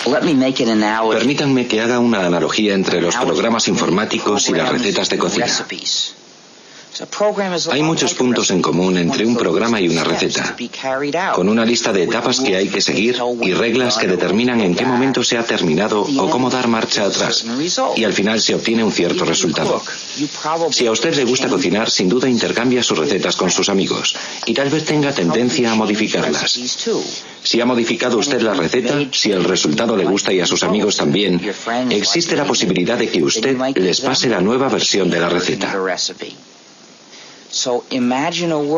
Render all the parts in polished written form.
Permítanme que haga una analogía entre los programas informáticos y las recetas de cocina. Hay muchos puntos en común entre un programa y una receta, con una lista de etapas que hay que seguir y reglas que determinan en qué momento se ha terminado o cómo dar marcha atrás, y al final se obtiene un cierto resultado. Si a usted le gusta cocinar, sin duda intercambia sus recetas con sus amigos, y tal vez tenga tendencia a modificarlas. Si ha modificado usted la receta, si el resultado le gusta y a sus amigos también, existe la posibilidad de que usted les pase la nueva versión de la receta.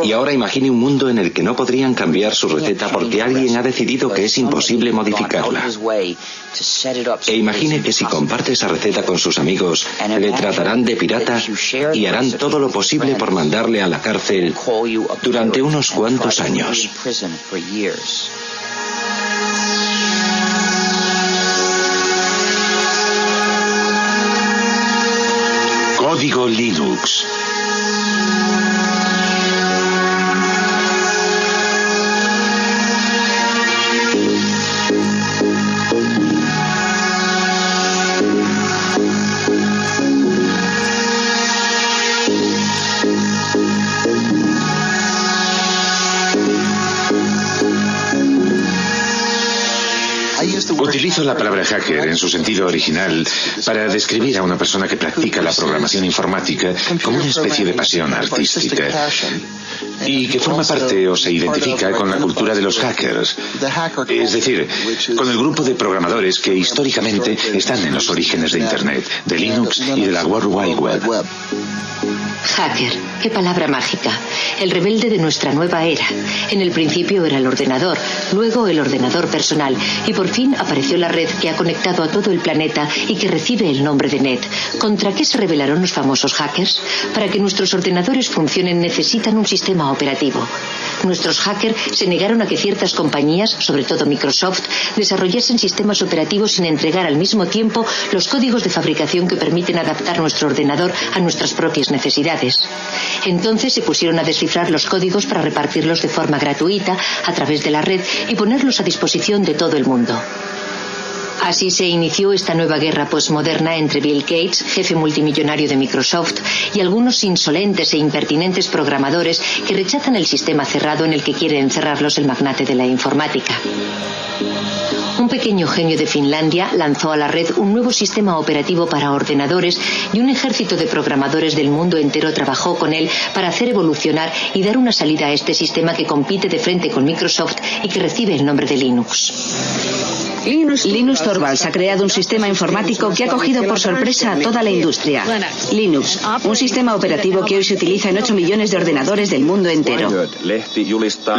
Y ahora imagine un mundo en el que no podrían cambiar su receta porque alguien ha decidido que es imposible modificarla. E imagine que si comparte esa receta con sus amigos, le tratarán de pirata y harán todo lo posible por mandarle a la cárcel durante unos cuantos años. Código Linux. Utilizo la palabra hacker en su sentido original para describir a una persona que practica la programación informática como una especie de pasión artística y que forma parte o se identifica con la cultura de los hackers, es decir, con el grupo de programadores que históricamente están en los orígenes de Internet, de Linux y de la World Wide Web. Hacker, qué palabra mágica. El rebelde de nuestra nueva era. En el principio era el ordenador, luego el ordenador personal y por fin apareció la red que ha conectado a todo el planeta y que recibe el nombre de Net. ¿Contra qué se rebelaron los famosos hackers? Para que nuestros ordenadores funcionen necesitan un sistema operativo. Nuestros hackers se negaron a que ciertas compañías, sobre todo Microsoft, desarrollasen sistemas operativos sin entregar al mismo tiempo los códigos de fabricación que permiten adaptar nuestro ordenador a nuestras propias necesidades. Entonces se pusieron a descifrar los códigos para repartirlos de forma gratuita a través de la red y ponerlos a disposición de todo el mundo. Así se inició esta nueva guerra postmoderna entre Bill Gates, jefe multimillonario de Microsoft, y algunos insolentes e impertinentes programadores que rechazan el sistema cerrado en el que quiere encerrarlos el magnate de la informática. Un pequeño genio de Finlandia lanzó a la red un nuevo sistema operativo para ordenadores y un ejército de programadores del mundo entero trabajó con él para hacer evolucionar y dar una salida a este sistema que compite de frente con Microsoft y que recibe el nombre de Linux. Linus Torvalds ha creado un sistema informático que ha cogido por sorpresa a toda la industria. Linux, un sistema operativo que hoy se utiliza en 8 millones de ordenadores del mundo entero.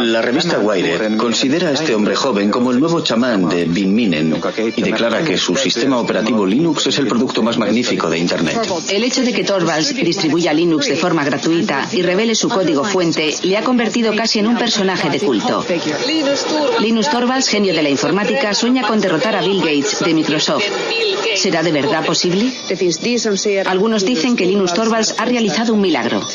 La revista Wired considera a este hombre joven como el nuevo chamán de Bin Minen y declara que su sistema operativo Linux es el producto más magnífico de Internet. El hecho de que Torvalds distribuya Linux de forma gratuita y revele su código fuente le ha convertido casi en un personaje de culto. Linus Torvalds, genio de la informática, sueña con derrotar a Bill Gates de Microsoft. ¿Será de verdad posible? Algunos dicen que Linus Torvalds ha realizado un milagro.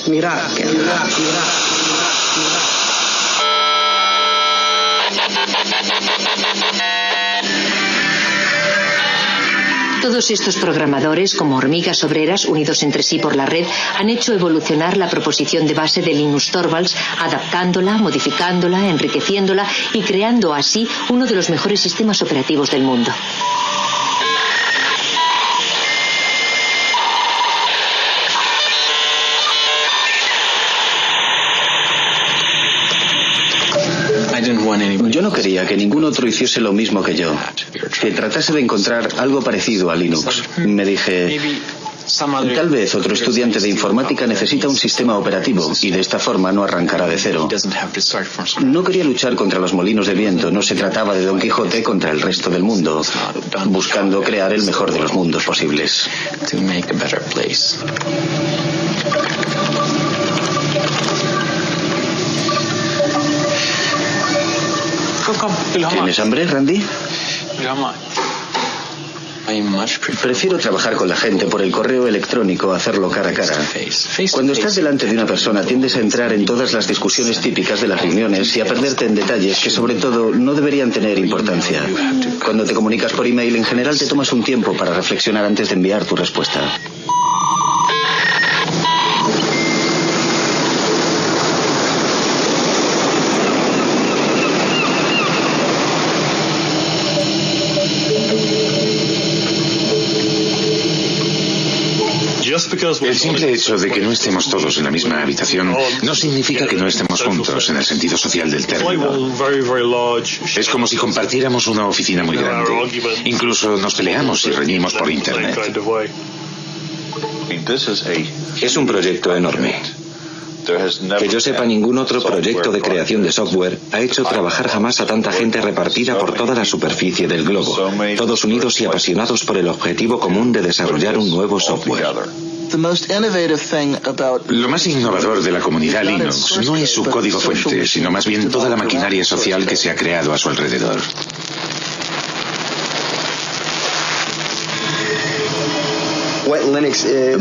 Todos estos programadores, como hormigas obreras unidos entre sí por la red, han hecho evolucionar la proposición de base de Linus Torvalds, adaptándola, modificándola, enriqueciéndola y creando así uno de los mejores sistemas operativos del mundo. Yo no quería que ningún otro hiciese lo mismo que yo, que tratase de encontrar algo parecido a Linux. Me dije, tal vez otro estudiante de informática necesita un sistema operativo y de esta forma no arrancará de cero. No quería luchar contra los molinos de viento, no se trataba de Don Quijote contra el resto del mundo, buscando crear el mejor de los mundos posibles. ¿Tienes hambre, Randy? Prefiero trabajar con la gente por el correo electrónico a hacerlo cara a cara. Cuando estás delante de una persona tiendes a entrar en todas las discusiones típicas de las reuniones y a perderte en detalles que sobre todo no deberían tener importancia. Cuando te comunicas por email en general te tomas un tiempo para reflexionar antes de enviar tu respuesta. El simple hecho de que no estemos todos en la misma habitación no significa que no estemos juntos en el sentido social del término. Es como si compartiéramos una oficina muy grande. Incluso nos peleamos y reñimos por internet. Es un proyecto enorme. Que yo sepa, ningún otro proyecto de creación de software ha hecho trabajar jamás a tanta gente repartida por toda la superficie del globo, todos unidos y apasionados por el objetivo común de desarrollar un nuevo software. Lo más innovador de la comunidad Linux no es su código fuente, sino más bien toda la maquinaria social que se ha creado a su alrededor.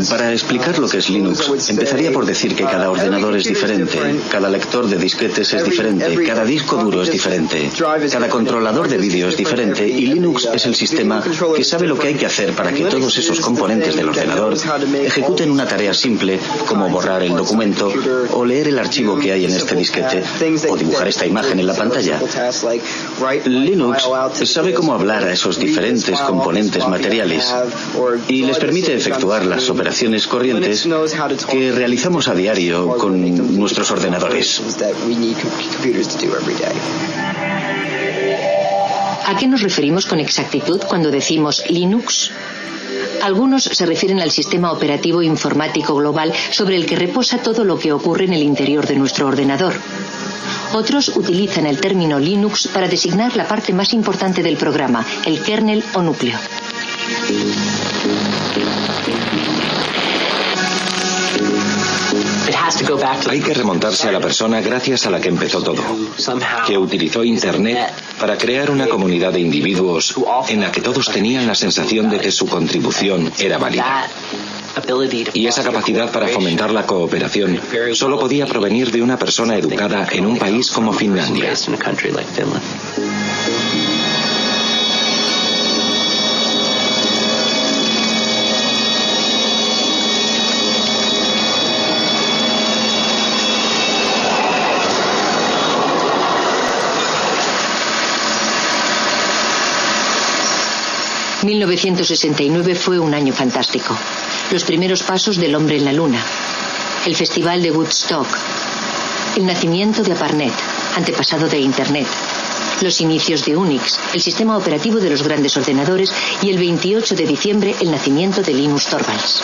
Para explicar lo que es Linux, empezaría por decir que cada ordenador es diferente, cada lector de disquetes es diferente, cada disco duro es diferente, cada controlador de vídeo es diferente y Linux es el sistema que sabe lo que hay que hacer para que todos esos componentes del ordenador ejecuten una tarea simple como borrar el documento o leer el archivo que hay en este disquete o dibujar esta imagen en la pantalla. Linux sabe cómo hablar a esos diferentes componentes materiales y les permite efectuar las operaciones corrientes que realizamos a diario con nuestros ordenadores. ¿A qué nos referimos con exactitud cuando decimos Linux? Algunos se refieren al sistema operativo informático global sobre el que reposa todo lo que ocurre en el interior de nuestro ordenador. Otros utilizan el término Linux para designar la parte más importante del programa, el kernel o núcleo. Hay que remontarse a la persona gracias a la que empezó todo, que utilizó Internet para crear una comunidad de individuos en la que todos tenían la sensación de que su contribución era válida. Y esa capacidad para fomentar la cooperación solo podía provenir de una persona educada en un país como Finlandia. ...1969 fue un año fantástico. Los primeros pasos del hombre en la luna, el festival de Woodstock, el nacimiento de ARPANET, antepasado de Internet, los inicios de Unix, el sistema operativo de los grandes ordenadores, y el 28 de diciembre el nacimiento de Linus Torvalds.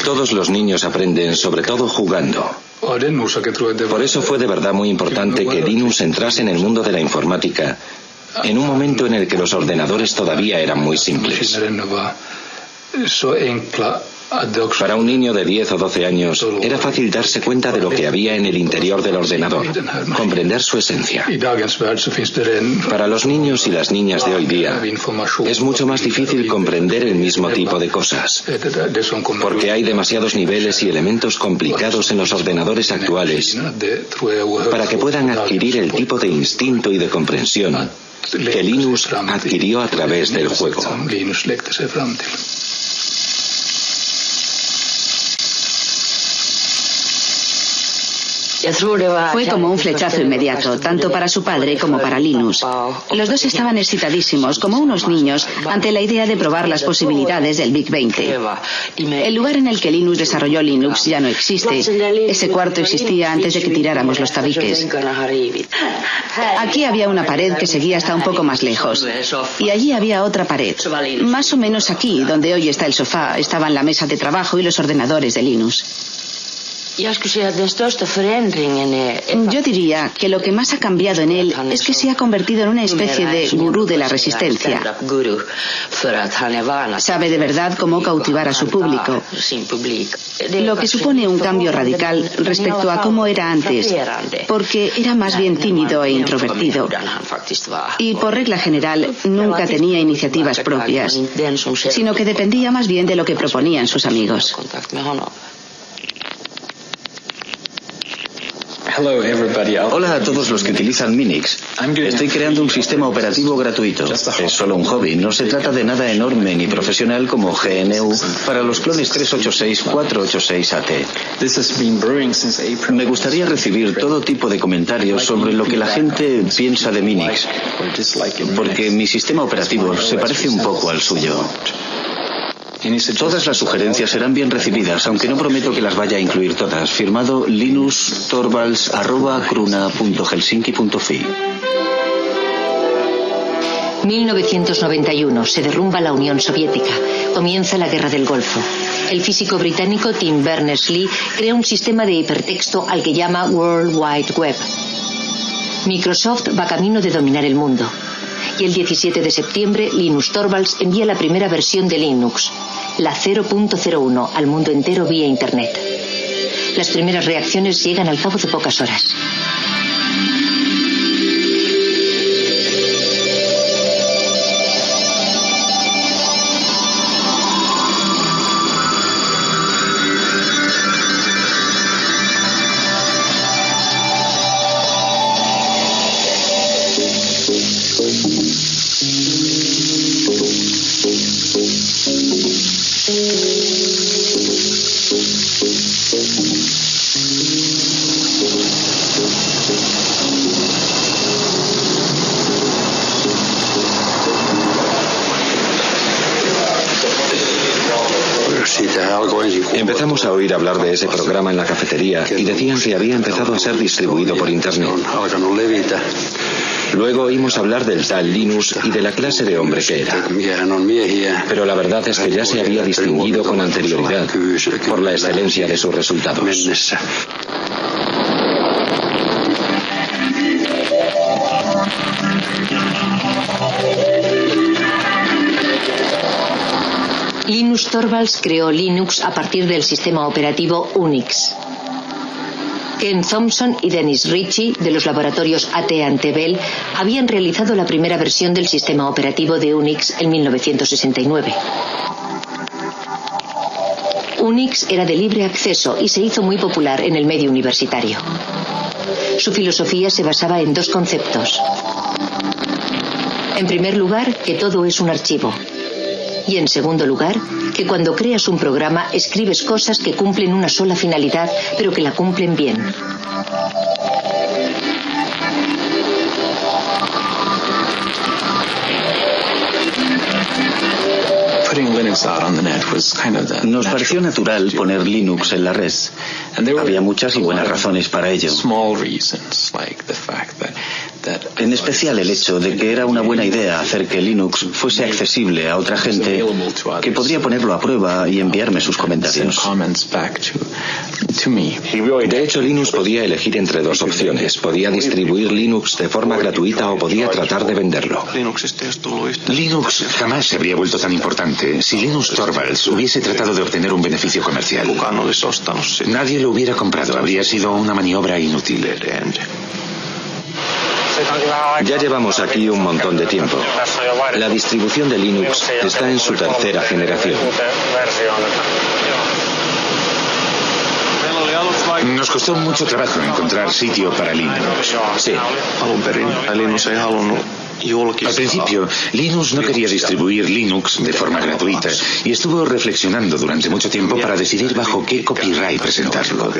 Todos los niños aprenden, sobre todo jugando. Por eso fue de verdad muy importante que Linus entrase en el mundo de la informática en un momento en el que los ordenadores todavía eran muy simples. Para un niño de 10 o 12 años era fácil darse cuenta de lo que había en el interior del ordenador, comprender su esencia. Para los niños y las niñas de hoy día es mucho más difícil comprender el mismo tipo de cosas, porque hay demasiados niveles y elementos complicados en los ordenadores actuales para que puedan adquirir el tipo de instinto y de comprensión que Linus adquirió a través del juego. Fue como un flechazo inmediato, tanto para su padre como para Linus. Los dos estaban excitadísimos, como unos niños, ante la idea de probar las posibilidades del Big 20. El lugar en el que Linus desarrolló Linux ya no existe. Ese cuarto existía antes de que tiráramos los tabiques. Aquí había una pared que seguía hasta un poco más lejos. Y allí había otra pared. Más o menos aquí, donde hoy está el sofá, estaban la mesa de trabajo y los ordenadores de Linus. Yo diría que lo que más ha cambiado en él es que se ha convertido en una especie de gurú de la resistencia. Sabe de verdad cómo cautivar a su público, lo que supone un cambio radical respecto a cómo era antes, porque era más bien tímido e introvertido. Y por regla general nunca tenía iniciativas propias, sino que dependía más bien de lo que proponían sus amigos. Hola a todos los que utilizan Minix. Estoy creando un sistema operativo gratuito. Es solo un hobby, no se trata de nada enorme ni profesional como GNU para los clones 386-486-AT. Me gustaría recibir todo tipo de comentarios sobre lo que la gente piensa de Minix, porque mi sistema operativo se parece un poco al suyo. Todas las sugerencias serán bien recibidas, aunque no prometo que las vaya a incluir todas. Firmado linustorvalds@cruna.helsinki.fi. 1991. Se derrumba la Unión Soviética. Comienza la Guerra del Golfo. El físico británico Tim Berners-Lee crea un sistema de hipertexto al que llama World Wide Web. Microsoft va camino de dominar el mundo. Y el 17 de septiembre, Linus Torvalds envía la primera versión de Linux, la 0.01, al mundo entero vía Internet. Las primeras reacciones llegan al cabo de pocas horas. Empezamos a oír hablar de ese programa en la cafetería y decían que había empezado a ser distribuido por Internet. Luego oímos hablar del tal Linus y de la clase de hombre que era. Pero la verdad es que ya se había distinguido con anterioridad por la excelencia de sus resultados. Linus Torvalds creó Linux a partir del sistema operativo Unix. Ken Thompson y Dennis Ritchie, de los laboratorios AT&T Bell, habían realizado la primera versión del sistema operativo de Unix en 1969. Unix era de libre acceso y se hizo muy popular en el medio universitario. Su filosofía se basaba en dos conceptos. En primer lugar, que todo es un archivo. Y en segundo lugar, que cuando creas un programa escribes cosas que cumplen una sola finalidad, pero que la cumplen bien. Nos pareció natural poner Linux en la red. Había muchas y buenas razones para ello. En especial el hecho de que era una buena idea hacer que Linux fuese accesible a otra gente que podría ponerlo a prueba y enviarme sus comentarios. De hecho, Linus podía elegir entre dos opciones. Podía distribuir Linux de forma gratuita o podía tratar de venderlo. Linux jamás se habría vuelto tan importante si Linus Torvalds hubiese tratado de obtener un beneficio comercial. Nadie lo hubiera comprado, habría sido una maniobra inútil. Ya llevamos aquí un montón de tiempo. La distribución de Linux está en su tercera generación. Nos costó mucho trabajo encontrar sitio para Linux. Sí. Al principio, Linus no quería distribuir Linux de forma gratuita y estuvo reflexionando durante mucho tiempo para decidir bajo qué copyright presentarlo.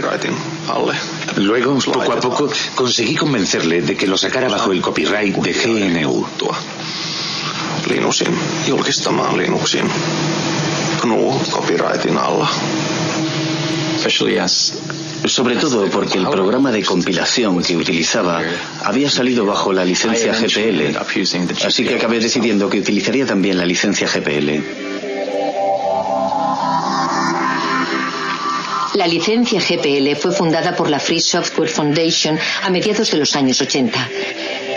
Luego, poco a poco, conseguí convencerle de que lo sacara bajo el copyright de GNU. Linuxin julkistamaan Linuxin GNU-copyrightin alla. Sobre todo porque el programa de compilación que utilizaba había salido bajo la licencia GPL, así que acabé decidiendo que utilizaría también la licencia GPL. La licencia GPL fue fundada por la Free Software Foundation a mediados de los años 80.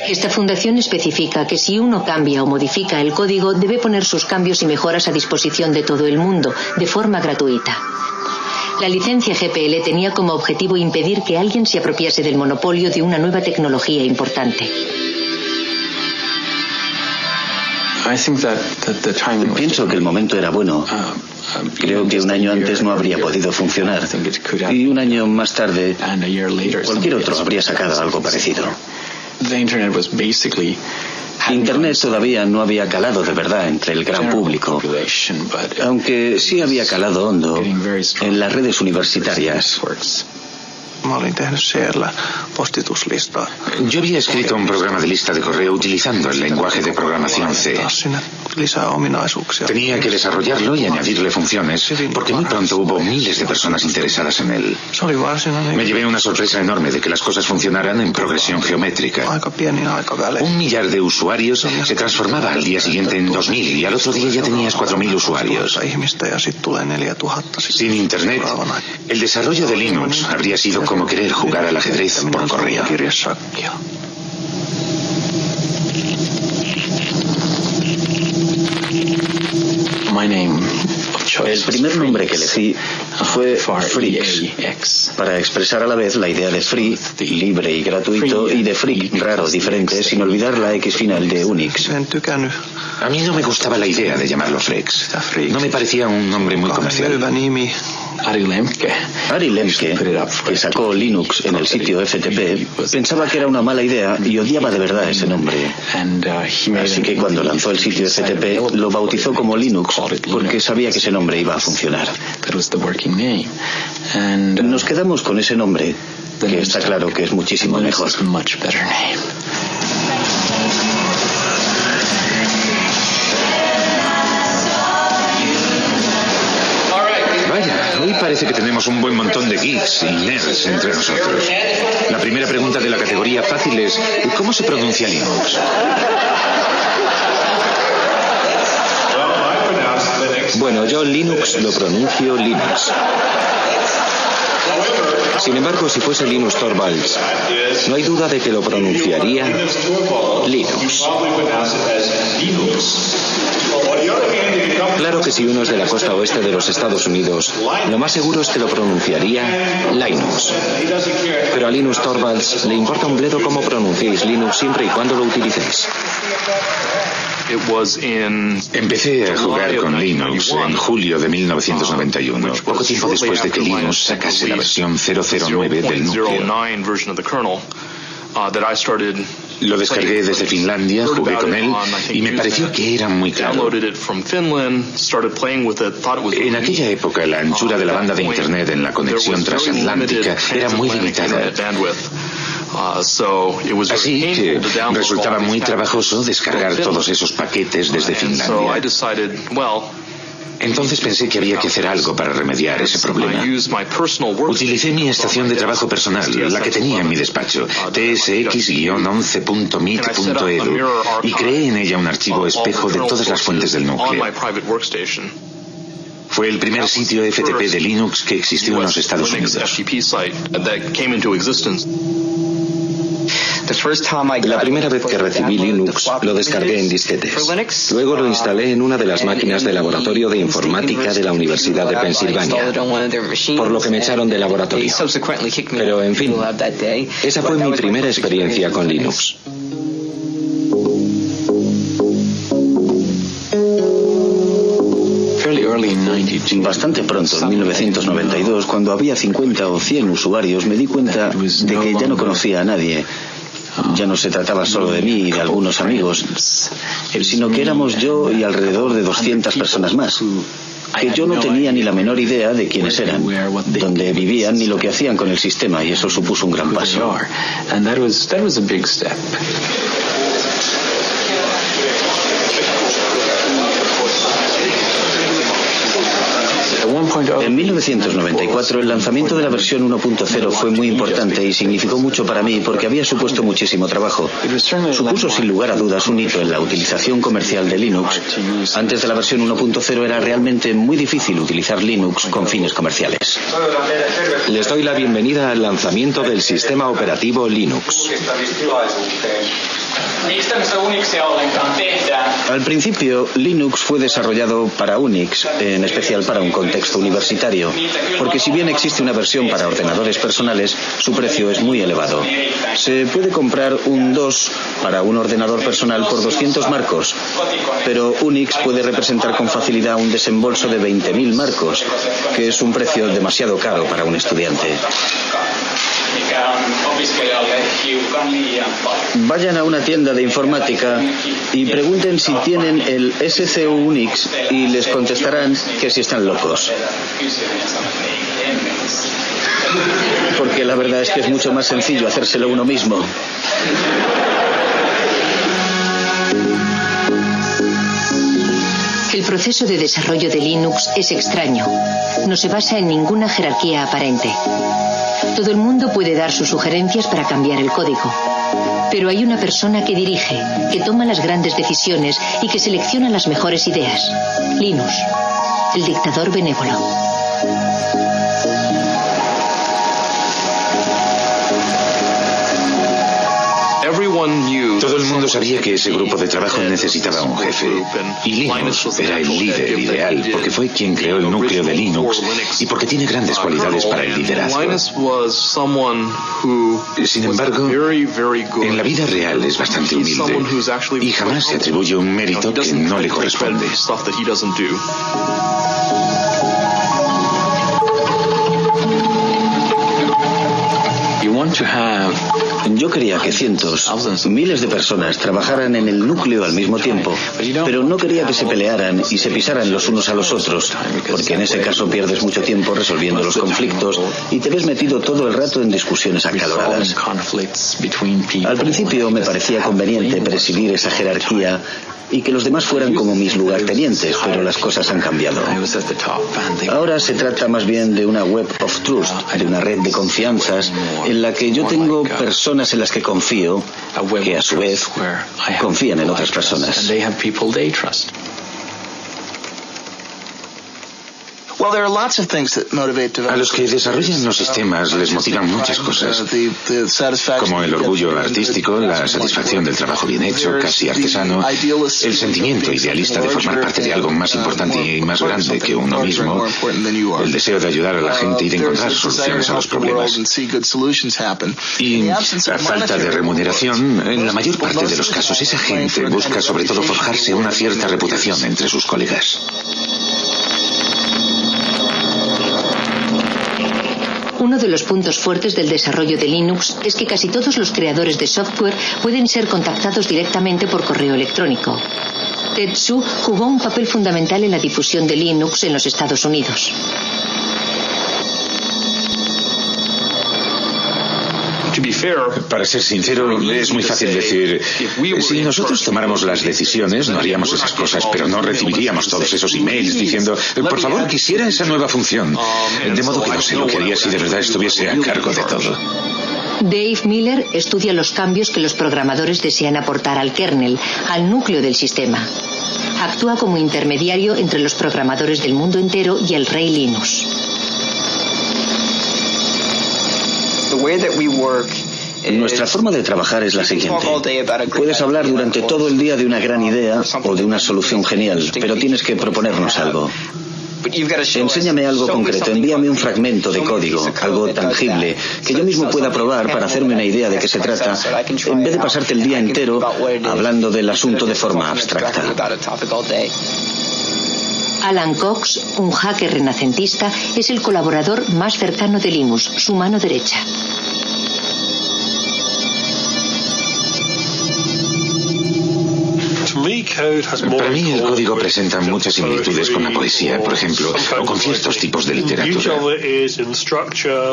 Esta fundación especifica que si uno cambia o modifica el código, debe poner sus cambios y mejoras a disposición de todo el mundo, de forma gratuita. La licencia GPL tenía como objetivo impedir que alguien se apropiase del monopolio de una nueva tecnología importante. Pienso que el momento era bueno. Creo que un año antes no habría podido funcionar. Y un año más tarde, cualquier otro habría sacado algo parecido. Internet todavía no había calado de verdad entre el gran público, aunque sí había calado hondo en las redes universitarias. Yo había escrito un programa de lista de correo utilizando el lenguaje de programación C. Tenía que desarrollarlo y añadirle funciones, porque muy pronto hubo miles de personas interesadas en él. Me llevé una sorpresa enorme de que las cosas funcionaran en progresión geométrica. 1 millar de usuarios se transformaba al día siguiente en 2000 y al otro día ya tenías 4000 usuarios. Sin Internet, el desarrollo de Linux habría sido como querer jugar al ajedrez por correo. El primer nombre que elegí fue Freaks, para expresar a la vez la idea de free, libre y gratuito, y de freak, raro, diferente, sin olvidar la X final de Unix. A mí no me gustaba la idea de llamarlo Freaks. No me parecía un nombre muy comercial. Ari Lemke, que sacó Linux en el sitio FTP, pensaba que era una mala idea y odiaba de verdad ese nombre. Así que cuando lanzó el sitio FTP lo bautizó como Linux porque sabía que ese nombre iba a funcionar. Nos quedamos con ese nombre, que está claro que es muchísimo mejor. Hoy parece que tenemos un buen montón de geeks y nerds entre nosotros. La primera pregunta de la categoría fácil es: ¿cómo se pronuncia Linux? Bueno, yo Linux lo pronuncio Linux. Sin embargo, si fuese Linus Torvalds, no hay duda de que lo pronunciaría Linux. Claro que si uno es de la costa oeste de los Estados Unidos, lo más seguro es que lo pronunciaría Linux. Pero a Linus Torvalds le importa un bledo cómo pronunciéis Linux siempre y cuando lo utilicéis. Empecé a jugar con Linux en julio de 1991, poco tiempo después de que Linux sacase la versión 009 del núcleo. Lo descargué desde Finlandia, jugué con él y me pareció que era muy claro. En aquella época la anchura de la banda de Internet en la conexión transatlántica era muy limitada. Así que resultaba muy trabajoso descargar todos esos paquetes desde Finlandia. Entonces pensé que había que hacer algo para remediar ese problema. Utilicé mi estación de trabajo personal, la que tenía en mi despacho, tsx-11.meet.edu, y creé en ella un archivo espejo de todas las fuentes del núcleo. Fue el primer sitio FTP de Linux que existió en los Estados Unidos. La primera vez que recibí Linux lo descargué en disquetes. Luego lo instalé en una de las máquinas de laboratorio de informática de la Universidad de Pensilvania, por lo que me echaron del laboratorio. Pero en fin, esa fue mi primera experiencia con Linux. Bastante pronto, en 1992, cuando había 50 o 100 usuarios, me di cuenta de que ya no conocía a nadie. Ya no se trataba solo de mí y de algunos amigos, sino que éramos yo y alrededor de 200 personas más, que yo no tenía ni la menor idea de quiénes eran, dónde vivían ni lo que hacían con el sistema, y eso supuso un gran paso. En 1994 el lanzamiento de la versión 1.0 fue muy importante y significó mucho para mí porque había supuesto muchísimo trabajo. Supuso sin lugar a dudas un hito en la utilización comercial de Linux. Antes de la versión 1.0 era realmente muy difícil utilizar Linux con fines comerciales. Les doy la bienvenida al lanzamiento del sistema operativo Linux. Al principio, Linux fue desarrollado para Unix, en especial para un contexto universitario, porque si bien existe una versión para ordenadores personales, su precio es muy elevado. Se puede comprar un DOS para un ordenador personal por 200 marcos, pero Unix puede representar con facilidad un desembolso de 20.000 marcos, que es un precio demasiado caro para un estudiante. Vayan a una tienda de informática y pregunten si tienen el SCU Unix y les contestarán que si están locos. Porque la verdad es que es mucho más sencillo hacérselo uno mismo. El proceso de desarrollo de Linux es extraño. No se basa en ninguna jerarquía aparente. Todo el mundo puede dar sus sugerencias para cambiar el código. Pero hay una persona que dirige, que toma las grandes decisiones y que selecciona las mejores ideas. Linus, el dictador benévolo. Todo el mundo sabía que ese grupo de trabajo necesitaba un jefe, y Linus era el líder ideal porque fue quien creó el núcleo de Linux y porque tiene grandes cualidades para el liderazgo. Sin embargo, en la vida real es bastante humilde y jamás se atribuye un mérito que no le corresponde. Yo quería que cientos, miles de personas trabajaran en el núcleo al mismo tiempo, pero no quería que se pelearan y se pisaran los unos a los otros, porque en ese caso pierdes mucho tiempo resolviendo los conflictos y te ves metido todo el rato en discusiones acaloradas. Al principio me parecía conveniente presidir esa jerarquía y que los demás fueran como mis lugartenientes, pero las cosas han cambiado. Ahora se trata más bien de una web of trust, de una red de confianzas en la que yo tengo personas en las que confío, que a su vez confían en otras personas. A los que desarrollan los sistemas les motivan muchas cosas, como el orgullo artístico, la satisfacción del trabajo bien hecho, casi artesano, el sentimiento idealista de formar parte de algo más importante y más grande que uno mismo, el deseo de ayudar a la gente y de encontrar soluciones a los problemas. Y a falta de remuneración, en la mayor parte de los casos esa gente busca sobre todo forjarse una cierta reputación entre sus colegas. Uno de los puntos fuertes del desarrollo de Linux es que casi todos los creadores de software pueden ser contactados directamente por correo electrónico. Tetsu jugó un papel fundamental en la difusión de Linux en los Estados Unidos. Para ser sincero, es muy fácil decir, si nosotros tomáramos las decisiones, no haríamos esas cosas, pero no recibiríamos todos esos emails diciendo, por favor, quisiera esa nueva función. De modo que no sé lo que haría si de verdad estuviese a cargo de todo. Dave Miller estudia los cambios que los programadores desean aportar al kernel, al núcleo del sistema. Actúa como intermediario entre los programadores del mundo entero y el rey Linux. Nuestra forma de trabajar es la siguiente. Puedes hablar durante todo el día de una gran idea o de una solución genial, pero tienes que proponernos algo. Enséñame algo concreto, envíame un fragmento de código, algo tangible, que yo mismo pueda probar para hacerme una idea de qué se trata, en vez de pasarte el día entero hablando del asunto de forma abstracta. Alan Cox, un hacker renacentista, es el colaborador más cercano de Linus, su mano derecha. Para mí el código presenta muchas similitudes con la poesía, por ejemplo, o con ciertos tipos de literatura.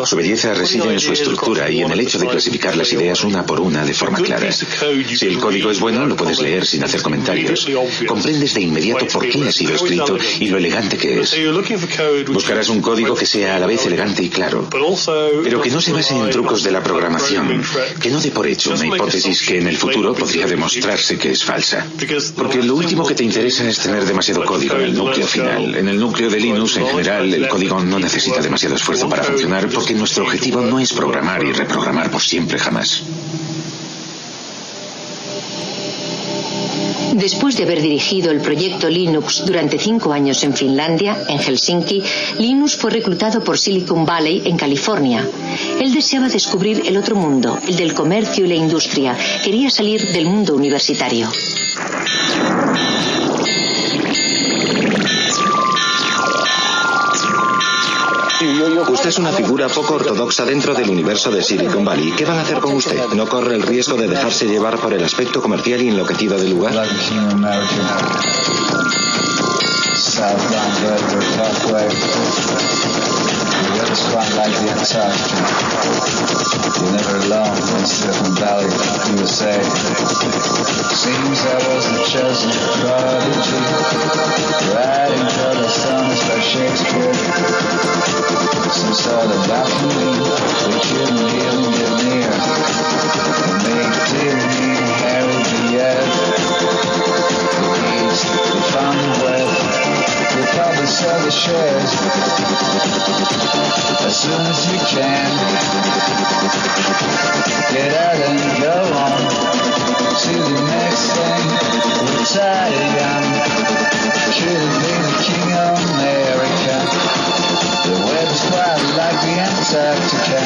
Su belleza reside en su estructura y en el hecho de clasificar las ideas una por una de forma clara. Si el código es bueno, lo puedes leer sin hacer comentarios. Comprendes de inmediato por qué ha sido escrito y lo elegante que es. Buscarás un código que sea a la vez elegante y claro, pero que no se base en trucos de la programación, que no dé por hecho una hipótesis que en el futuro podría demostrarse que es falsa. Porque lo último que te interesa es tener demasiado código en el núcleo final. En el núcleo de Linux, en general, el código no necesita demasiado esfuerzo para funcionar porque nuestro objetivo no es programar y reprogramar por siempre jamás. Después de haber dirigido el proyecto Linux durante 5 años en Finlandia, en Helsinki, Linus fue reclutado por Silicon Valley en California. Él deseaba descubrir el otro mundo, el del comercio y la industria. Quería salir del mundo universitario. Usted es una figura poco ortodoxa dentro del universo de Silicon Valley. ¿Qué van a hacer con usted? ¿No corre el riesgo de dejarse llevar por el aspecto comercial y enloquecido del lugar? Some sort of balcony we shouldn't even get near. Make clear me Harry Diaz. We found the wealth. We'll probably sell the shares as soon as we can. Get out and go on to the next thing. We're tired young. Should have been the king of America. The weather's quite like the Antarctica.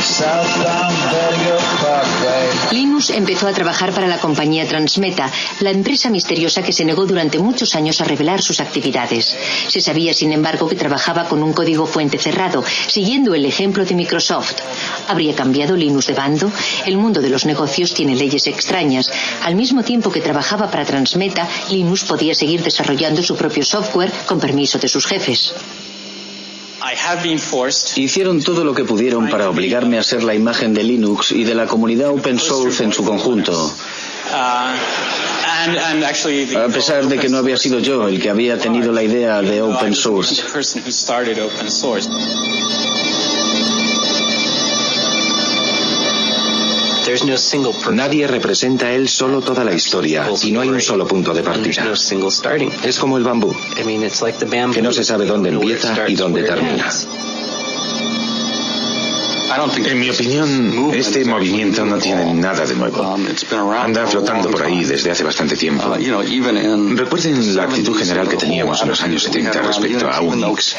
Southbound Vertigo Parkway. Linus empezó a trabajar para la compañía Transmeta, la empresa misteriosa que se negó durante muchos años a revelar sus actividades. Se sabía, sin embargo, que trabajaba con un código fuente cerrado, siguiendo el ejemplo de Microsoft. ¿Habría cambiado Linus de bando? El mundo de los negocios tiene leyes extrañas. Al mismo tiempo que trabajaba para Transmeta, Linus podía seguir desarrollando su propio software con permiso de sus jefes. Hicieron todo lo que pudieron para obligarme a ser la imagen de Linux y de la comunidad open source en su conjunto. A pesar de que no había sido yo el que había tenido la idea de open source. Nadie representa él solo toda la historia y no hay un solo punto de partida. Es como el bambú, que no se sabe dónde empieza y dónde termina. En mi opinión, este movimiento no tiene nada de nuevo. Anda flotando por ahí desde hace bastante tiempo. Recuerden la actitud general que teníamos en los años 70 respecto a Unix.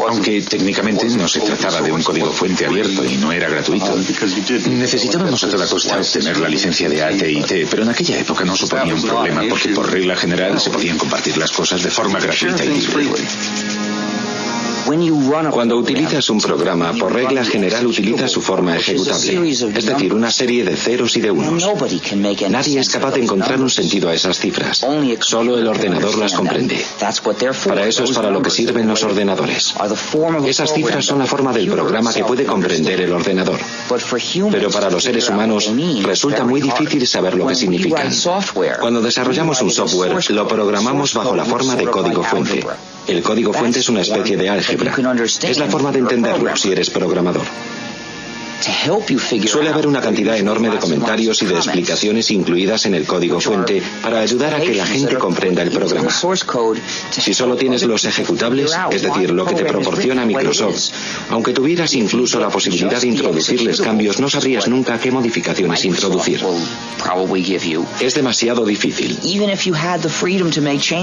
Aunque técnicamente no se trataba de un código fuente abierto y no era gratuito. Necesitábamos a toda costa obtener la licencia de AT&T, pero en aquella época no suponía un problema porque por regla general se podían compartir las cosas de forma gratuita y libre. Cuando utilizas un programa, por regla general utiliza su forma ejecutable, es decir, una serie de ceros y de unos. Nadie es capaz de encontrar un sentido a esas cifras. Solo el ordenador las comprende. Para eso es para lo que sirven los ordenadores. Esas cifras son la forma del programa que puede comprender el ordenador. Pero para los seres humanos resulta muy difícil saber lo que significan. Cuando desarrollamos un software, lo programamos bajo la forma de código fuente. El código fuente es una especie de álgebra. Es la forma de entenderlo si eres programador. Suele haber una cantidad enorme de comentarios y de explicaciones incluidas en el código fuente para ayudar a que la gente comprenda el programa. Si solo tienes los ejecutables, es decir, lo que te proporciona Microsoft, aunque tuvieras incluso la posibilidad de introducirles cambios, no sabrías nunca qué modificaciones introducir. Es demasiado difícil.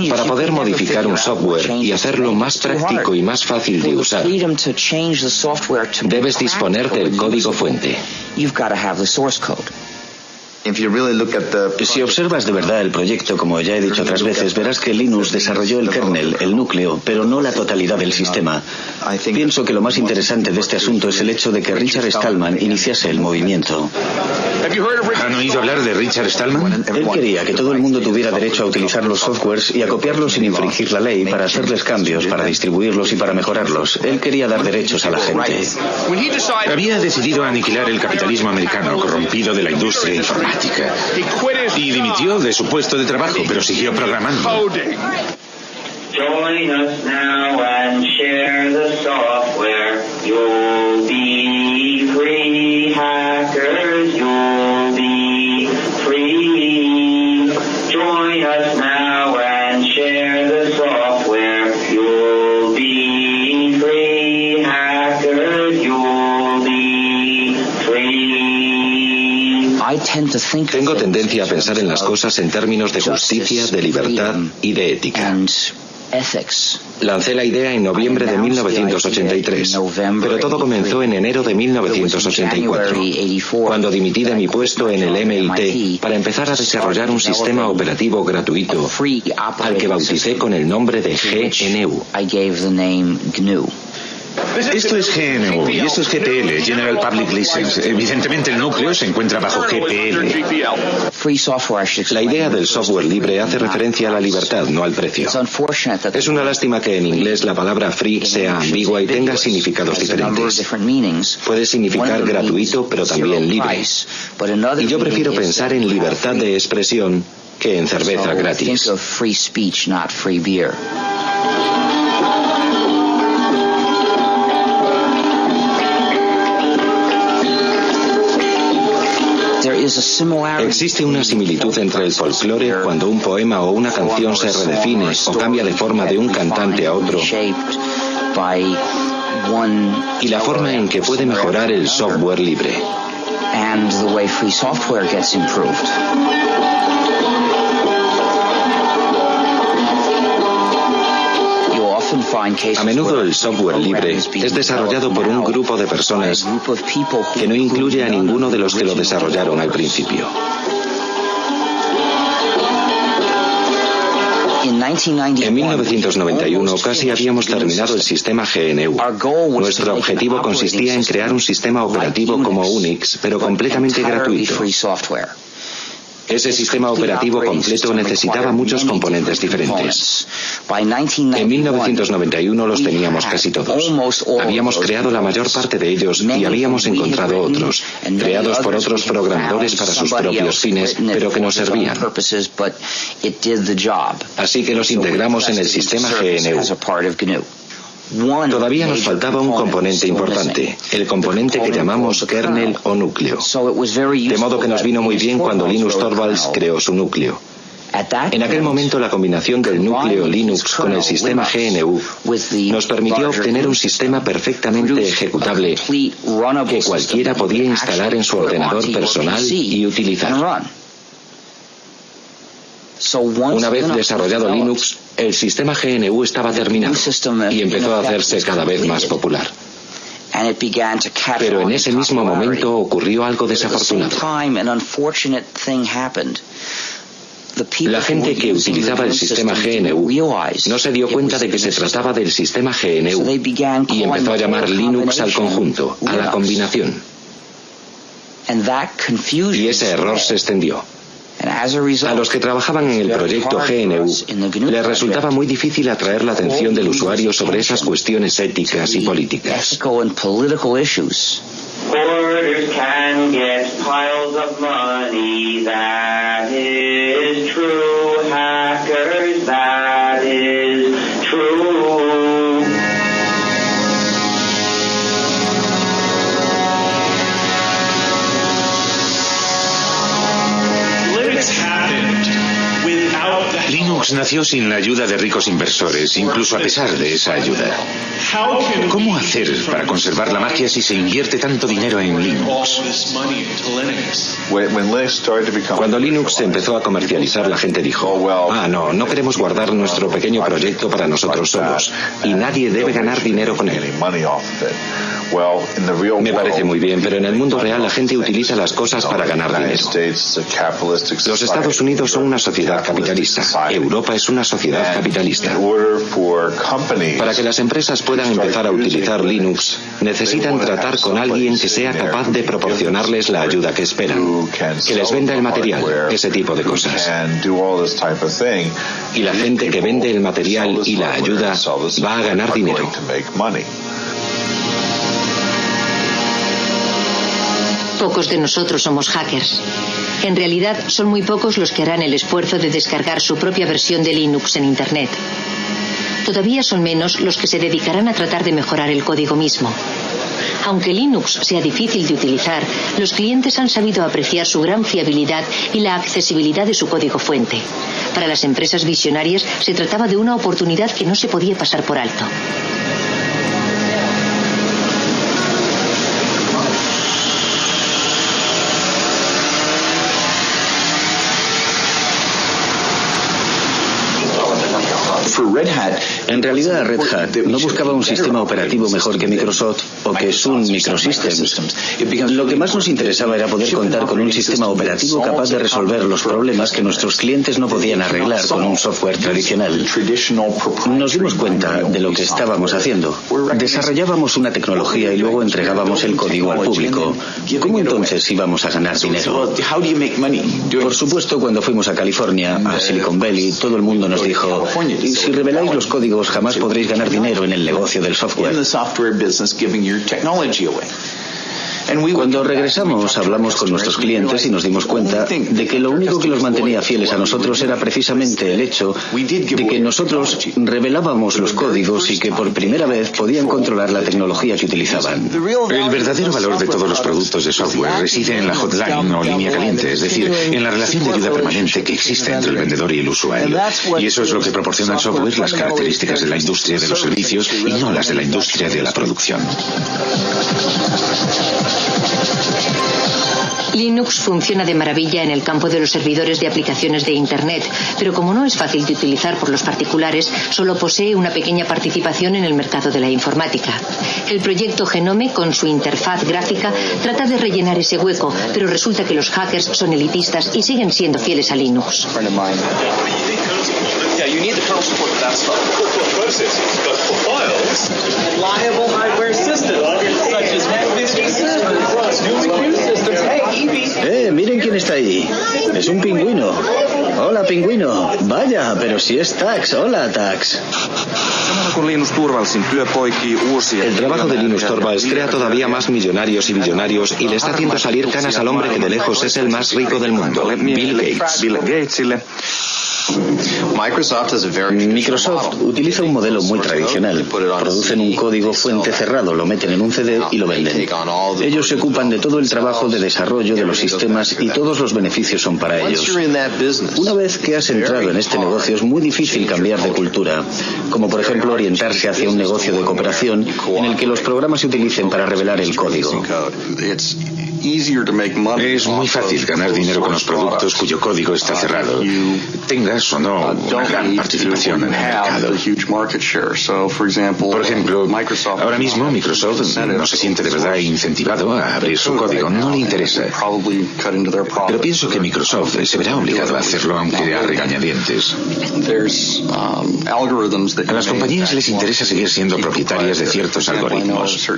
Para poder modificar un software y hacerlo más práctico y más fácil de usar, debes disponer del código fuente. Si observas de verdad el proyecto, como ya he dicho otras veces, verás que Linux desarrolló el kernel, el núcleo, pero no la totalidad del sistema. Pienso que lo más interesante de este asunto es el hecho de que Richard Stallman iniciase el movimiento. ¿Han oído hablar de Richard Stallman? Él quería que todo el mundo tuviera derecho a utilizar los softwares y a copiarlos sin infringir la ley, para hacerles cambios, para distribuirlos y para mejorarlos. Él quería dar derechos a la gente. Había decidido aniquilar el capitalismo americano corrompido de la industria informática. Y dimitió de su puesto de trabajo, pero siguió programando. Join us now and share the software. You'll be free, hackers. You'll be free. Join us now and share the software. You'll be free, hackers. You'll be free. Tengo tendencia a pensar en las cosas en términos de justicia, de libertad y de ética. Lancé la idea en noviembre de 1983, pero todo comenzó en enero de 1984, cuando dimití de mi puesto en el MIT para empezar a desarrollar un sistema operativo gratuito al que bauticé con el nombre de GNU. Esto es GNU y esto es GPL, General Public License. Evidentemente el núcleo se encuentra bajo GPL. La idea del software libre hace referencia a la libertad, no al precio. Es una lástima que en inglés la palabra free sea ambigua y tenga significados diferentes. Puede significar gratuito, pero también libre. Y yo prefiero pensar en libertad de expresión que en cerveza gratis. Existe una similitud entre el folclore cuando un poema o una canción se redefine o cambia de forma de un cantante a otro, y la forma en que puede mejorar el software libre. A menudo el software libre es desarrollado por un grupo de personas que no incluye a ninguno de los que lo desarrollaron al principio. En 1991 casi habíamos terminado el sistema GNU. Nuestro objetivo consistía en crear un sistema operativo como Unix, pero completamente gratuito. Ese sistema operativo completo necesitaba muchos componentes diferentes. En 1991 los teníamos casi todos. Habíamos creado la mayor parte de ellos y habíamos encontrado otros, creados por otros programadores para sus propios fines, pero que nos servían. Así que los integramos en el sistema GNU. Todavía nos faltaba un componente importante, el componente que llamamos kernel o núcleo. De modo que nos vino muy bien cuando Linus Torvalds creó su núcleo. En aquel momento la combinación del núcleo Linux con el sistema GNU nos permitió obtener un sistema perfectamente ejecutable que cualquiera podía instalar en su ordenador personal y utilizar. Una vez desarrollado Linux, el sistema GNU estaba terminado y empezó a hacerse cada vez más popular. Pero en ese mismo momento ocurrió algo desafortunado. La gente que utilizaba el sistema GNU no se dio cuenta de que se trataba del sistema GNU y empezó a llamar Linux al conjunto, a la combinación. Y ese error se extendió. A los que trabajaban en el proyecto GNU les resultaba muy difícil atraer la atención del usuario sobre esas cuestiones éticas y políticas. Linux nació sin la ayuda de ricos inversores, incluso a pesar de esa ayuda. ¿Cómo hacer para conservar la magia si se invierte tanto dinero en Linux? Cuando Linux se empezó a comercializar, la gente dijo, no queremos guardar nuestro pequeño proyecto para nosotros solos, y nadie debe ganar dinero con él. Me parece muy bien, pero en el mundo real la gente utiliza las cosas para ganar dinero. Los Estados Unidos son una sociedad capitalista. Europa es una sociedad capitalista. Para que las empresas puedan empezar a utilizar Linux, necesitan tratar con alguien que sea capaz de proporcionarles la ayuda que esperan, que les venda el material, ese tipo de cosas. Y la gente que vende el material y la ayuda va a ganar dinero. Pocos de nosotros somos hackers. En realidad, son muy pocos los que harán el esfuerzo de descargar su propia versión de Linux en Internet. Todavía son menos los que se dedicarán a tratar de mejorar el código mismo. Aunque Linux sea difícil de utilizar, los clientes han sabido apreciar su gran fiabilidad y la accesibilidad de su código fuente. Para las empresas visionarias se trataba de una oportunidad que no se podía pasar por alto. En realidad, Red Hat no buscaba un sistema operativo mejor que Microsoft o que Sun Microsystems. Lo que más nos interesaba era poder contar con un sistema operativo capaz de resolver los problemas que nuestros clientes no podían arreglar con un software tradicional. Nos dimos cuenta de lo que estábamos haciendo. Desarrollábamos una tecnología y luego entregábamos el código al público. ¿Cómo entonces íbamos a ganar dinero? Por supuesto, cuando fuimos a California, a Silicon Valley, todo el mundo nos dijo: si reveláis los códigos, jamás podréis ganar dinero en el negocio del software. Cuando regresamos, hablamos con nuestros clientes y nos dimos cuenta de que lo único que los mantenía fieles a nosotros era precisamente el hecho de que nosotros revelábamos los códigos y que por primera vez podían controlar la tecnología que utilizaban. El verdadero valor de todos los productos de software reside en la hotline o línea caliente, es decir, en la relación de ayuda permanente que existe entre el vendedor y el usuario. Y eso es lo que proporciona el software, las características de la industria de los servicios y no las de la industria de la producción. Linux funciona de maravilla en el campo de los servidores de aplicaciones de Internet, pero como no es fácil de utilizar por los particulares, solo posee una pequeña participación en el mercado de la informática. El proyecto Genome, con su interfaz gráfica, trata de rellenar ese hueco, pero resulta que los hackers son elitistas y siguen siendo fieles a Linux. Miren quién está ahí. Es un pingüino. Hola, pingüino. Vaya, pero si es Tax. Hola, Tax. El trabajo de Linus Torvalds crea todavía más millonarios y billonarios y le está haciendo salir canas al hombre que de lejos es el más rico del mundo, Bill Gates. Microsoft utiliza un modelo muy tradicional. Producen un código fuente cerrado, lo meten en un CD y lo venden. Ellos se ocupan de todo el trabajo de desarrollo de los sistemas y todos los beneficios son para ellos. Una vez que has entrado en este negocio es muy difícil cambiar de cultura, como por ejemplo orientarse hacia un negocio de cooperación en el que los programas se utilicen para revelar el código. Es muy fácil ganar dinero con los productos cuyo código está cerrado, tengas o no una gran participación en el mercado. Por ejemplo, ahora mismo Microsoft no se siente de verdad incentivado a abrir su código, no le interesa. Pero pienso que Microsoft se verá obligado a hacerlo aunque a regañadientes. A las compañías les interesa seguir siendo propietarias de ciertos algoritmos.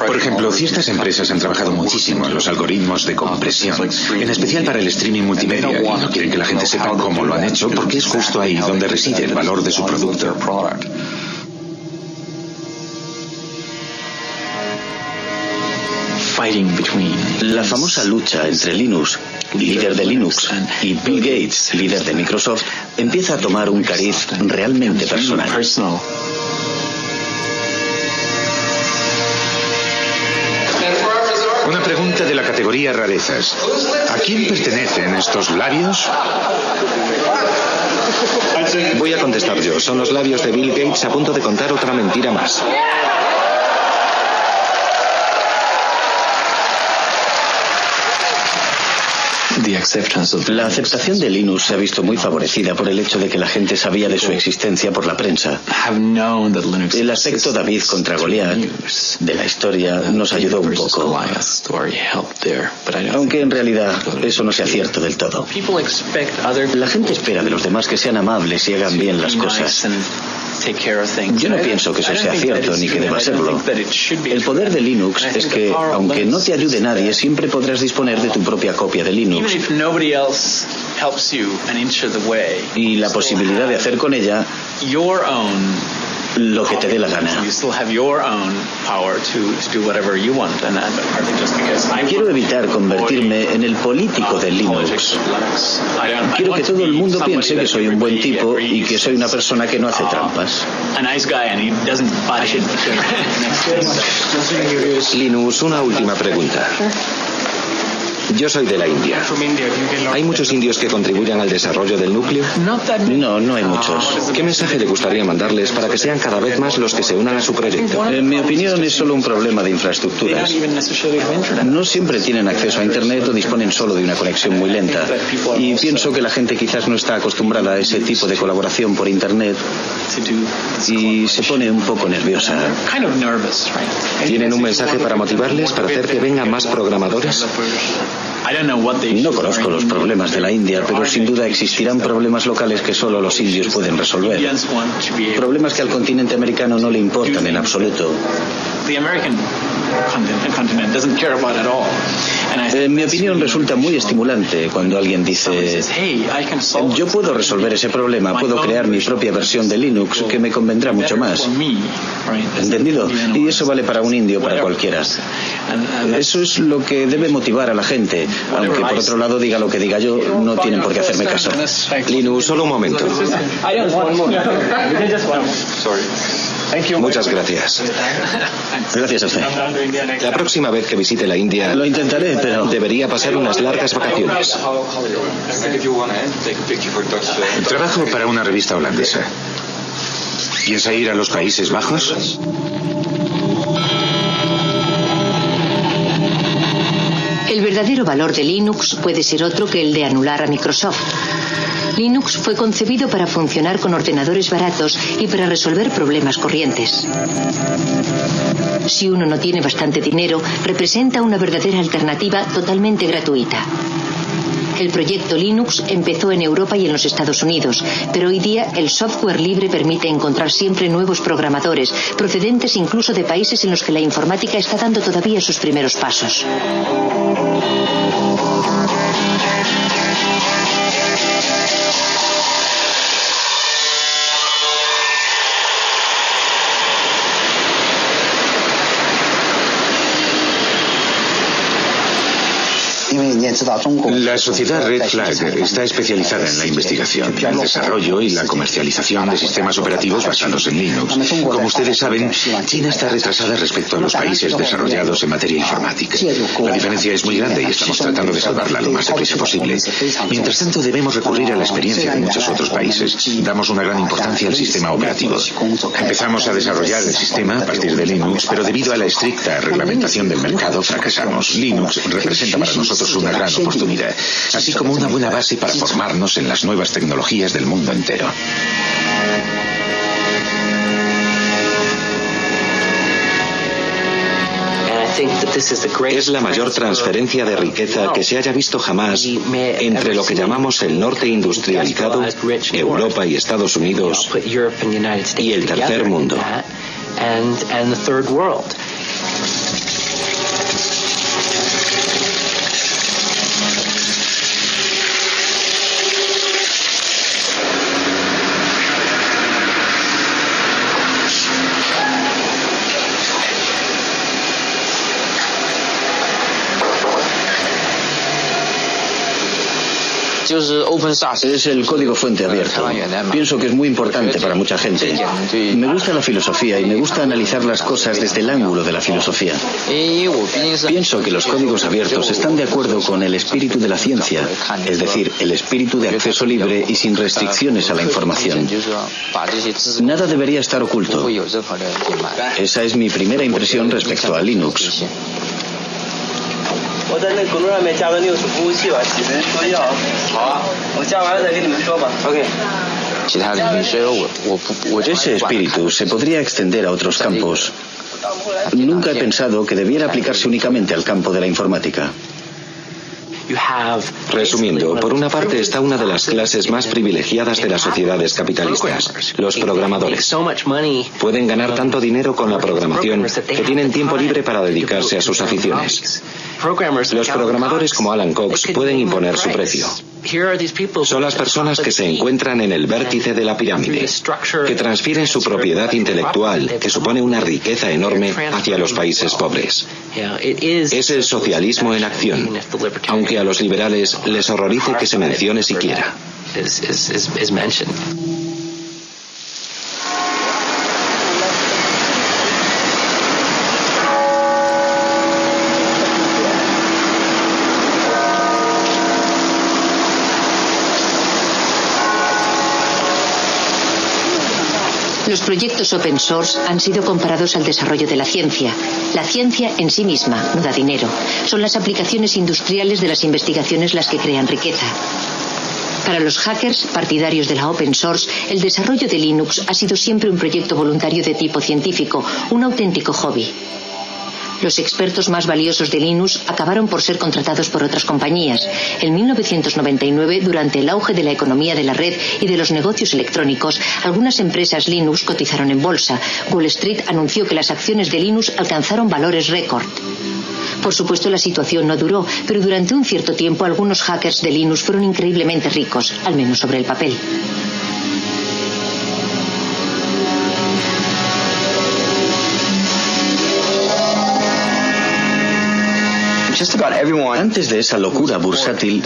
Por ejemplo, ciertas empresas han trabajado muchísimo en los algoritmos de compresión, en especial para el streaming multimedia, y no quieren que la gente sepa cómo lo han hecho porque es justo ahí donde reside el valor de su producto. La famosa lucha entre Linus, líder de Linux, y Bill Gates, líder de Microsoft, empieza a tomar un cariz realmente personal. Una pregunta de la categoría rarezas. ¿A quién pertenecen estos labios? Voy a contestar yo. Son los labios de Bill Gates a punto de contar otra mentira más. La aceptación de Linux se ha visto muy favorecida por el hecho de que la gente sabía de su existencia por la prensa. El aspecto David contra Goliat de la historia nos ayudó un poco, aunque en realidad eso no sea cierto del todo. La gente espera de los demás que sean amables y hagan bien las cosas. Yo no pienso que eso sea cierto ni que deba serlo. El poder de Linux es que, aunque no te ayude nadie, siempre podrás disponer de tu propia copia de Linux. Y la posibilidad de hacer con ella lo que te dé la gana. Quiero evitar convertirme en el político de Linux. Quiero que todo el mundo piense que soy un buen tipo y que soy una persona que no hace trampas. Linus, una última pregunta. Yo soy de la India. ¿Hay muchos indios que contribuyan al desarrollo del núcleo? No hay muchos. ¿Qué mensaje le gustaría mandarles para que sean cada vez más los que se unan a su proyecto? En mi opinión es solo un problema de infraestructuras. No siempre tienen acceso a Internet o disponen solo de una conexión muy lenta. Y pienso que la gente quizás no está acostumbrada a ese tipo de colaboración por Internet y se pone un poco nerviosa. ¿Tienen un mensaje para motivarles, para hacer que vengan más programadores? No conozco los problemas de la India, pero sin duda existirán problemas locales que solo los indios pueden resolver. Problemas que al continente americano no le importan en absoluto. En mi opinión resulta muy estimulante cuando alguien dice: yo puedo resolver ese problema, puedo crear mi propia versión de Linux que me convendrá mucho más. ¿Entendido? Y eso vale para un indio, para cualquiera. Eso es lo que debe motivar a la gente, aunque por otro lado diga lo que diga yo, no tienen por qué hacerme caso. Linus, solo un momento. Muchas gracias. Gracias a usted. La próxima vez que visite la India, Lo intentaré, pero debería pasar unas largas vacaciones. Trabajo para una revista holandesa. ¿Piensa ir a los Países Bajos? El verdadero valor de Linux puede ser otro que el de anular a Microsoft. Linux fue concebido para funcionar con ordenadores baratos y para resolver problemas corrientes. Si uno no tiene bastante dinero, representa una verdadera alternativa totalmente gratuita. El proyecto Linux empezó en Europa y en los Estados Unidos, pero hoy día el software libre permite encontrar siempre nuevos programadores, procedentes incluso de países en los que la informática está dando todavía sus primeros pasos. La sociedad Red Flag está especializada en la investigación, el desarrollo y la comercialización de sistemas operativos basados en Linux. Como ustedes saben, China está retrasada respecto a los países desarrollados en materia informática. La diferencia es muy grande y estamos tratando de salvarla lo más deprisa posible. Mientras tanto, debemos recurrir a la experiencia de muchos otros países. Damos una gran importancia al sistema operativo. Empezamos a desarrollar el sistema a partir de Linux, pero debido a la estricta reglamentación del mercado, fracasamos. Linux representa para nosotros una gran oportunidad, así como una buena base para formarnos en las nuevas tecnologías del mundo entero. Es la mayor transferencia de riqueza que se haya visto jamás entre lo que llamamos el norte industrializado, Europa y Estados Unidos, y el tercer mundo. Es el código fuente abierto. Pienso que es muy importante para mucha gente. Me gusta la filosofía y me gusta analizar las cosas desde el ángulo de la filosofía. Pienso que los códigos abiertos están de acuerdo con el espíritu de la ciencia, es decir, el espíritu de acceso libre y sin restricciones a la información. Nada debería estar oculto. Esa es mi primera impresión respecto a Linux. Ese espíritu se podría extender a otros campos. Nunca he pensado que debiera aplicarse únicamente al campo de la informática. Resumiendo, por una parte está una de las clases más privilegiadas de las sociedades capitalistas, los programadores. Pueden ganar tanto dinero con la programación que tienen tiempo libre para dedicarse a sus aficiones. Los programadores como Alan Cox pueden imponer su precio. Son las personas que se encuentran en el vértice de la pirámide, que transfieren su propiedad intelectual, que supone una riqueza enorme, hacia los países pobres. Es el socialismo en acción, aunque a los liberales les horrorice que se mencione siquiera. Los proyectos open source han sido comparados al desarrollo de la ciencia. La ciencia en sí misma no da dinero. Son las aplicaciones industriales de las investigaciones las que crean riqueza. Para los hackers, partidarios de la open source, el desarrollo de Linux ha sido siempre un proyecto voluntario de tipo científico, un auténtico hobby. Los expertos más valiosos de Linux acabaron por ser contratados por otras compañías. En 1999, durante el auge de la economía de la red y de los negocios electrónicos, algunas empresas Linux cotizaron en bolsa. Wall Street anunció que las acciones de Linux alcanzaron valores récord. Por supuesto, la situación no duró, pero durante un cierto tiempo algunos hackers de Linux fueron increíblemente ricos, al menos sobre el papel. Antes de esa locura bursátil,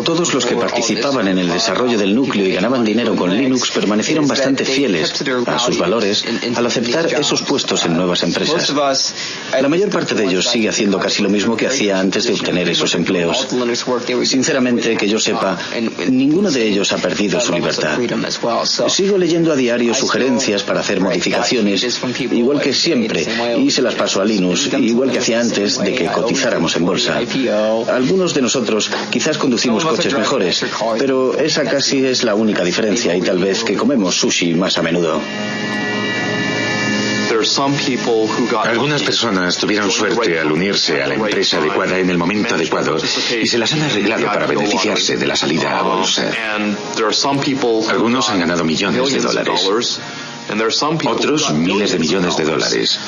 todos los que participaban en el desarrollo del núcleo y ganaban dinero con Linux permanecieron bastante fieles a sus valores al aceptar esos puestos en nuevas empresas. La mayor parte de ellos sigue haciendo casi lo mismo que hacía antes de obtener esos empleos. Sinceramente, que yo sepa, ninguno de ellos ha perdido su libertad. Sigo leyendo a diario sugerencias para hacer modificaciones, igual que siempre, y se las paso a Linux, igual que hacía antes de que cotizáramos en bolsa. Algunos de nosotros quizás conducimos coches mejores, pero esa casi es la única diferencia, y tal vez que comemos sushi más a menudo. Algunas personas tuvieron suerte al unirse a la empresa adecuada en el momento adecuado y se las han arreglado para beneficiarse de la salida a bolsa. Algunos han ganado millones de dólares. Otros miles de millones de dólares.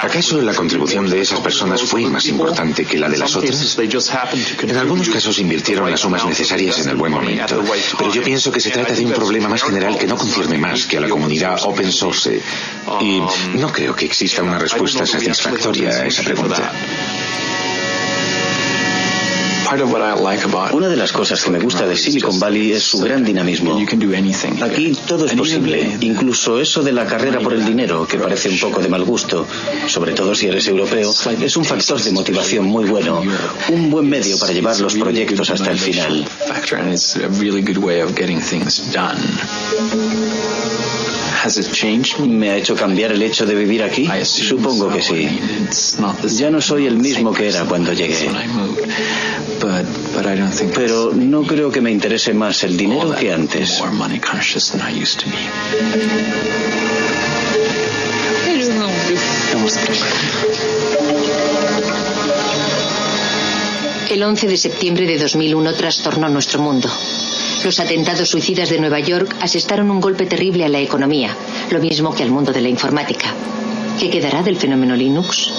¿Acaso la contribución de esas personas fue más importante que la de las otras? En algunos casos invirtieron las sumas necesarias en el buen momento, pero yo pienso que se trata de un problema más general que no concierne más que a la comunidad open source, y no creo que exista una respuesta satisfactoria a esa pregunta. Una de las cosas que me gusta de Silicon Valley es su gran dinamismo. Aquí todo es posible, incluso eso de la carrera por el dinero, que parece un poco de mal gusto, sobre todo si eres europeo, es un factor de motivación muy bueno, un buen medio para llevar los proyectos hasta el final. ¿Me ha hecho cambiar el hecho de vivir aquí? Supongo que sí. Ya no soy el mismo que era cuando llegué. Pero no creo que me interese más el dinero que antes. El 11 de septiembre de 2001 trastornó nuestro mundo. Los atentados suicidas de Nueva York asestaron un golpe terrible a la economía, lo mismo que al mundo de la informática. ¿Qué quedará del fenómeno Linux?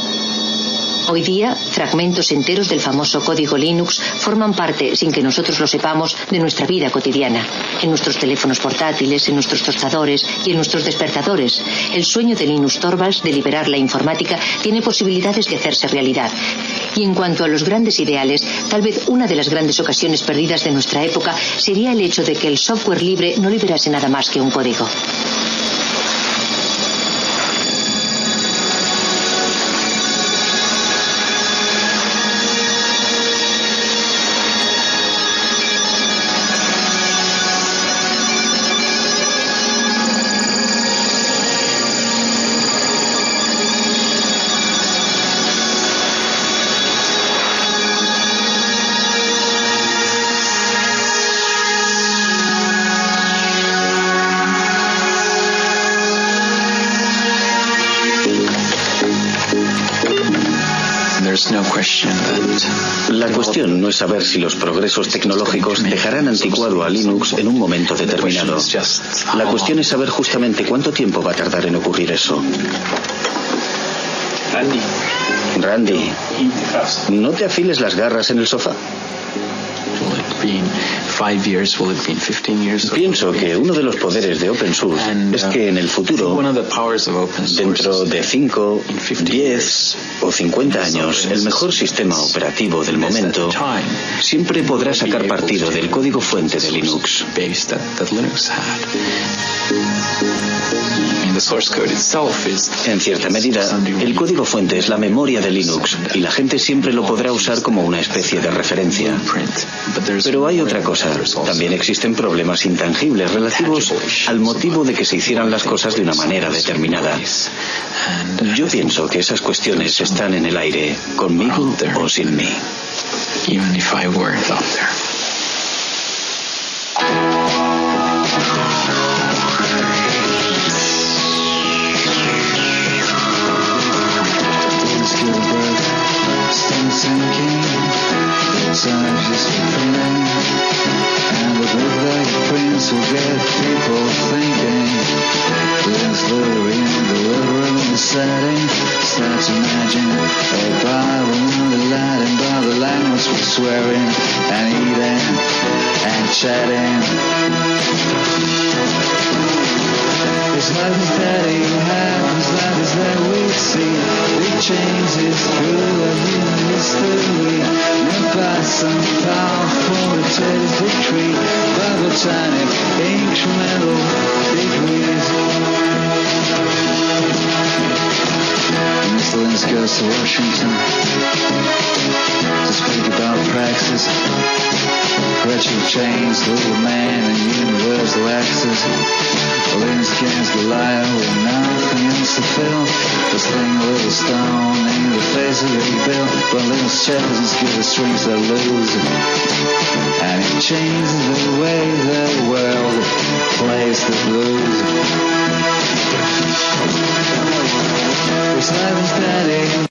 Hoy día, fragmentos enteros del famoso código Linux forman parte, sin que nosotros lo sepamos, de nuestra vida cotidiana. En nuestros teléfonos portátiles, en nuestros tostadores y en nuestros despertadores. El sueño de Linus Torvalds de liberar la informática tiene posibilidades de hacerse realidad. Y en cuanto a los grandes ideales, tal vez una de las grandes ocasiones perdidas de nuestra época sería el hecho de que el software libre no liberase nada más que un código. La cuestión no es saber si los progresos tecnológicos dejarán anticuado a Linux en un momento determinado. La cuestión es saber justamente cuánto tiempo va a tardar en ocurrir eso. Randy, ¿no te afiles las garras en el sofá? Pienso que uno de los poderes de Open Source es que en el futuro, dentro de 5, 10 o 50 años, el mejor sistema operativo del momento siempre podrá sacar partido del código fuente de Linux. En cierta medida, el código fuente es la memoria de Linux y la gente siempre lo podrá usar como una especie de referencia. Pero hay otra cosa. También existen problemas intangibles relativos al motivo de que se hicieran las cosas de una manera determinada. Yo pienso que esas cuestiones están en el aire, conmigo o sin mí. It's nothing steady happens, that is that we see. Big changes through a human history. Not by some powerful victory, but by tiny incremental degrees. Mr. Linus goes to Washington to speak about praxis. Retro chains, little man, and universal access. Linus against Goliath with nothing else to fill. Just sling a little stone in the face of your bill. But Linus challenges give the strings that lose. And it changes the way the world plays the blues. It's nothing steady